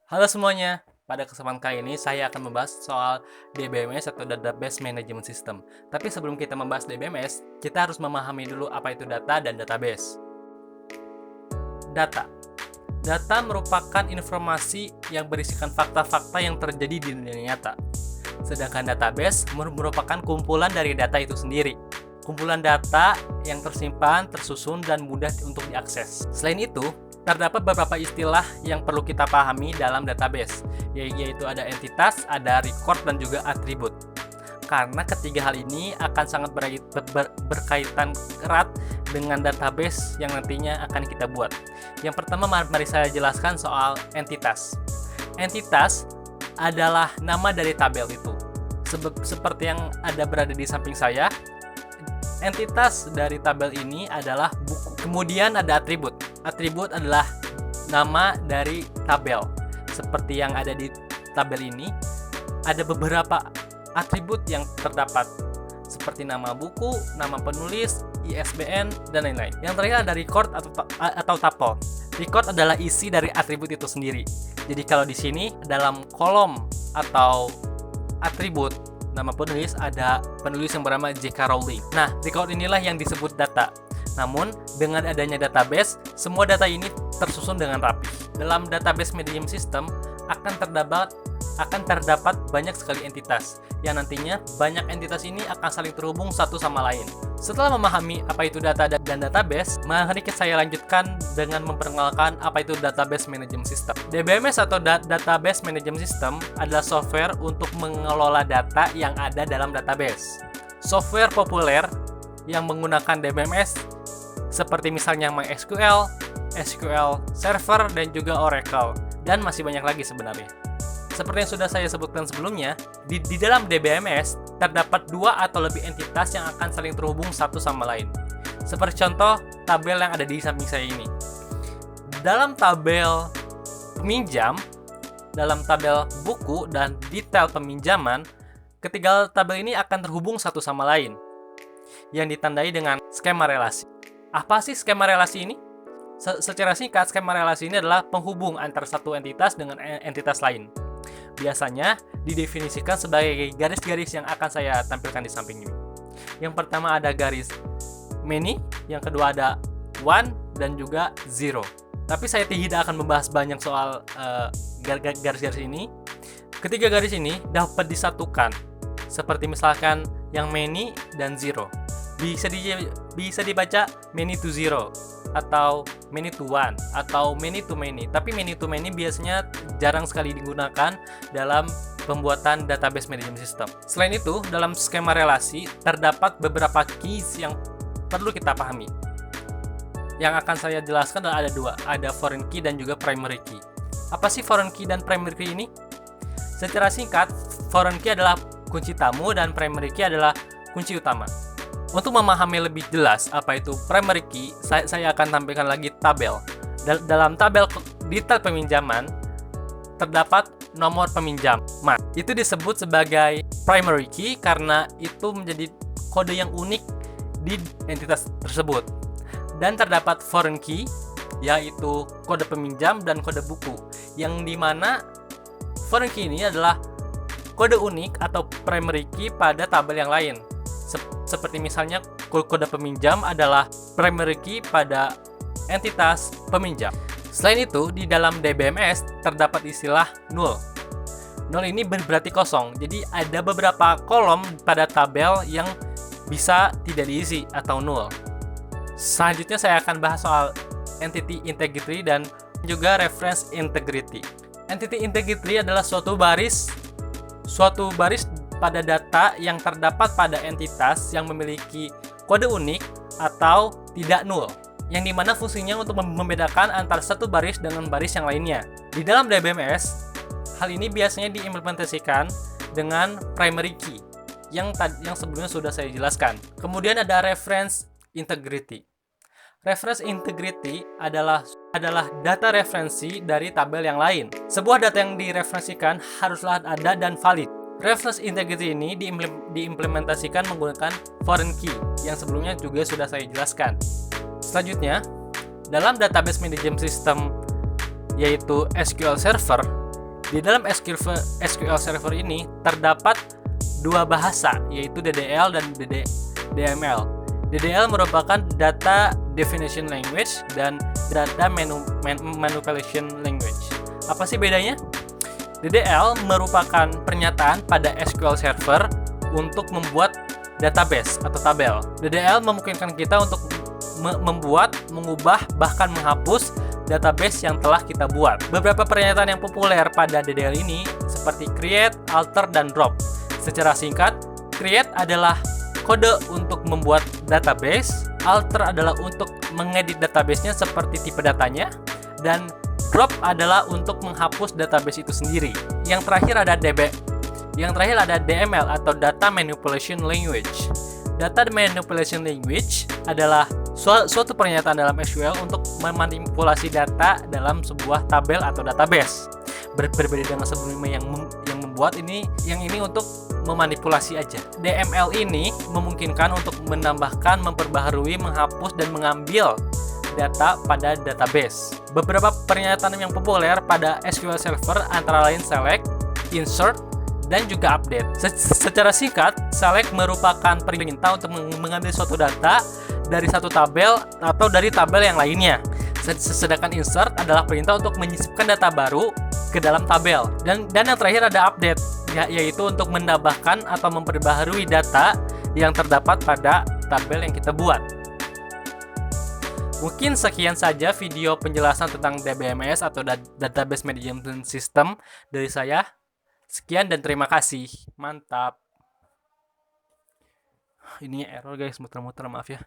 Halo semuanya, pada kesempatan kali ini saya akan membahas soal DBMS atau Database Management System. Tapi sebelum kita membahas DBMS, kita harus memahami dulu apa itu data dan database. Data. Data merupakan informasi yang berisikan fakta-fakta yang terjadi di dunia nyata. Sedangkan database merupakan kumpulan dari data itu sendiri. Kumpulan data yang tersimpan, tersusun, dan mudah untuk diakses. Selain itu, terdapat beberapa istilah yang perlu kita pahami dalam database, yaitu ada entitas, ada record, dan juga atribut. Karena ketiga hal ini akan sangat berkaitan erat dengan database yang nantinya akan kita buat. Yang pertama, mari saya jelaskan soal entitas. Entitas adalah nama dari tabel itu. Seperti yang berada di samping saya, entitas dari tabel ini adalah buku. Kemudian ada atribut. Atribut adalah nama dari tabel. Seperti yang ada di tabel ini, ada beberapa atribut yang terdapat, seperti nama buku, nama penulis, ISBN, dan lain-lain. Yang terakhir ada record atau tuple. Record adalah isi dari atribut itu sendiri. Jadi kalau di sini dalam kolom atau atribut nama penulis ada penulis yang bernama J.K. Rowling. Nah, record inilah yang disebut data. Namun, dengan adanya database, semua data ini tersusun dengan rapi. Dalam database management system akan terdapat banyak sekali entitas, yang nantinya banyak entitas ini akan saling terhubung satu sama lain. Setelah memahami apa itu data dan database, mari saya lanjutkan dengan memperkenalkan apa itu database management system. DBMS atau database management system adalah software untuk mengelola data yang ada dalam database. Software populer yang menggunakan DBMS seperti misalnya MySQL, SQL Server, dan juga Oracle, dan masih banyak lagi sebenarnya. Seperti yang sudah saya sebutkan sebelumnya, di dalam DBMS terdapat dua atau lebih entitas yang akan saling terhubung satu sama lain. Seperti contoh tabel yang ada di samping saya ini. Dalam tabel peminjam, dalam tabel buku, dan detail peminjaman, ketiga tabel ini akan terhubung satu sama lain, yang ditandai dengan skema relasi. Apa sih skema relasi ini? Secara singkat, skema relasi ini adalah penghubung antara satu entitas dengan entitas lain. Biasanya didefinisikan sebagai garis-garis yang akan saya tampilkan di samping ini. Yang pertama ada garis many, yang kedua ada one, dan juga zero. Tapi saya tidak akan membahas banyak soal garis-garis ini. Ketiga garis ini dapat disatukan, seperti misalkan yang many dan zero. Bisa dibaca many to zero, atau many to one, atau many to many. Tapi many to many biasanya jarang sekali digunakan dalam pembuatan database management system. Selain itu, dalam skema relasi terdapat beberapa keys yang perlu kita pahami. Yang akan saya jelaskan adalah ada dua, ada foreign key dan juga primary key. Apa sih foreign key dan primary key ini? Secara singkat, foreign key adalah kunci tamu dan primary key adalah kunci utama. Untuk memahami lebih jelas apa itu primary key, saya akan tampilkan lagi tabel. Dalam tabel detail peminjaman, terdapat nomor peminjam. Itu disebut sebagai primary key karena itu menjadi kode yang unik di entitas tersebut. Dan terdapat foreign key, yaitu kode peminjam dan kode buku, yang dimana foreign key ini adalah kode unik atau primary key pada tabel yang lain. Seperti misalnya kode peminjam adalah primary key pada entitas peminjam. Selain itu, di dalam DBMS terdapat istilah null. Null ini berarti kosong. Jadi ada beberapa kolom pada tabel yang bisa tidak diisi atau null. Selanjutnya saya akan bahas soal entity integrity dan juga reference integrity. Entity integrity adalah suatu baris pada data yang terdapat pada entitas yang memiliki kode unik atau tidak null, yang dimana fungsinya untuk membedakan antara satu baris dengan baris yang lainnya. Di dalam DBMS, hal ini biasanya diimplementasikan dengan primary key yang sebelumnya sudah saya jelaskan. Kemudian ada reference integrity. Reference integrity adalah data referensi dari tabel yang lain. Sebuah data yang direferensikan haruslah ada dan valid. Reference integrity ini diimplementasikan menggunakan foreign key yang sebelumnya juga sudah saya jelaskan. Selanjutnya, dalam database management system yaitu SQL Server, Di dalam SQL Server ini terdapat dua bahasa, yaitu DDL dan DML. DDL merupakan Data Definition Language dan Data Manipulation Language. Apa sih bedanya? DDL merupakan pernyataan pada SQL Server untuk membuat database atau tabel. DDL memungkinkan kita untuk membuat, mengubah, bahkan menghapus database yang telah kita buat. Beberapa pernyataan yang populer pada DDL ini seperti create, alter, dan drop. Secara singkat, create adalah kode untuk membuat database, alter adalah untuk mengedit databasenya seperti tipe datanya, dan drop adalah untuk menghapus database itu sendiri. Yang terakhir ada DML atau Data Manipulation Language. Data Manipulation Language adalah suatu pernyataan dalam SQL untuk memanipulasi data dalam sebuah tabel atau database. Berbeda dengan sebelumnya yang membuat yang ini untuk memanipulasi aja. DML ini memungkinkan untuk menambahkan, memperbaharui, menghapus, dan mengambil data pada database. Beberapa pernyataan yang populer pada SQL Server antara lain select, insert, dan juga update. Secara singkat, select merupakan perintah untuk mengambil suatu data dari satu tabel atau dari tabel yang lainnya. Sedangkan insert adalah perintah untuk menyisipkan data baru ke dalam tabel. Dan yang terakhir ada update, yaitu untuk menambahkan atau memperbaharui data yang terdapat pada tabel yang kita buat. Mungkin sekian saja video penjelasan tentang DBMS atau Database Management System dari saya. Sekian dan terima kasih. Mantap. Ini error guys, muter-muter, maaf ya.